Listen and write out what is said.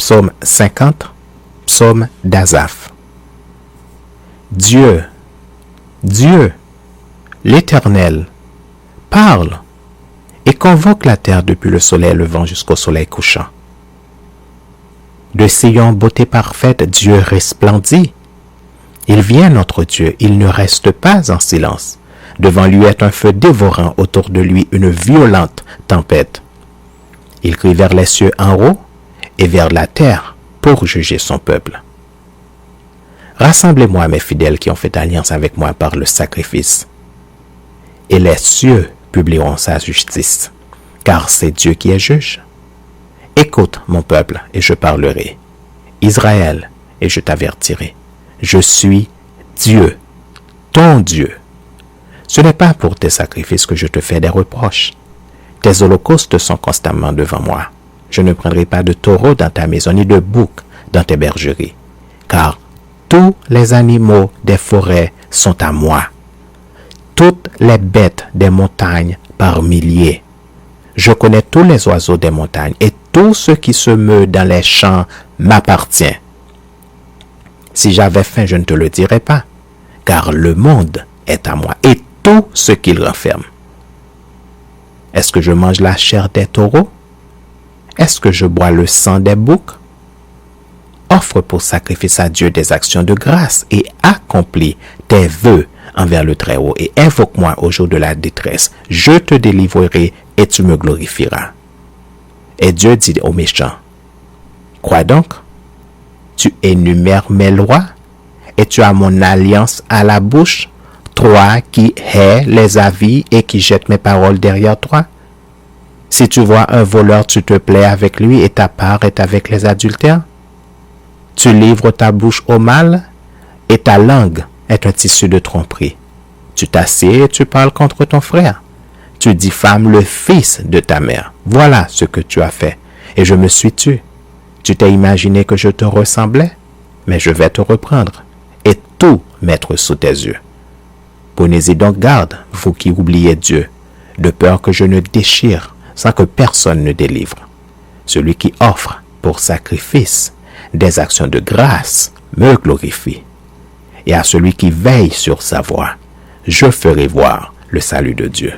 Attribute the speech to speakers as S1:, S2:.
S1: Psaume 50, psaume d'Asaph. Dieu, l'Éternel, parle et convoque la terre depuis le soleil levant jusqu'au soleil couchant. De Sion, beauté parfaite, Dieu resplendit. Il vient notre Dieu, il ne reste pas en silence. Devant lui est un feu dévorant, autour de lui une violente tempête. Il crie vers les cieux en haut et vers la terre pour juger son peuple. Rassemblez-moi, mes fidèles qui ont fait alliance avec moi par le sacrifice. Et les cieux publieront sa justice, car c'est Dieu qui est juge. Écoute, mon peuple, et je parlerai. Israël, et je t'avertirai. Je suis Dieu, ton Dieu. Ce n'est pas pour tes sacrifices que je te fais des reproches. Tes holocaustes sont constamment devant moi. Je ne prendrai pas de taureau dans ta maison, ni de bouc dans tes bergeries, car tous les animaux des forêts sont à moi. Toutes les bêtes des montagnes par milliers. Je connais tous les oiseaux des montagnes et tout ce qui se meut dans les champs m'appartient. Si j'avais faim, je ne te le dirais pas, car le monde est à moi et tout ce qu'il renferme. Est-ce que je mange la chair des taureaux? Est-ce que je bois le sang des boucs? Offre pour sacrifice à Dieu des actions de grâce et accomplis tes vœux envers le Très-Haut et invoque-moi au jour de la détresse. Je te délivrerai et tu me glorifieras. Et Dieu dit aux méchants, quoi donc? Tu énumères mes lois et tu as mon alliance à la bouche, toi qui hais les avis et qui jettes mes paroles derrière toi. Si tu vois un voleur, tu te plais avec lui et ta part est avec les adultères. Tu livres ta bouche au mal et ta langue est un tissu de tromperie. Tu t'assieds et tu parles contre ton frère. Tu diffames le fils de ta mère. Voilà ce que tu as fait et je me suis tu. Tu t'es imaginé que je te ressemblais, mais je vais te reprendre et tout mettre sous tes yeux. Prenez-y donc garde, vous qui oubliez Dieu, de peur que je ne déchire sans que personne ne délivre. Celui qui offre pour sacrifice des actions de grâce me glorifie. Et à celui qui veille sur sa voie, je ferai voir le salut de Dieu.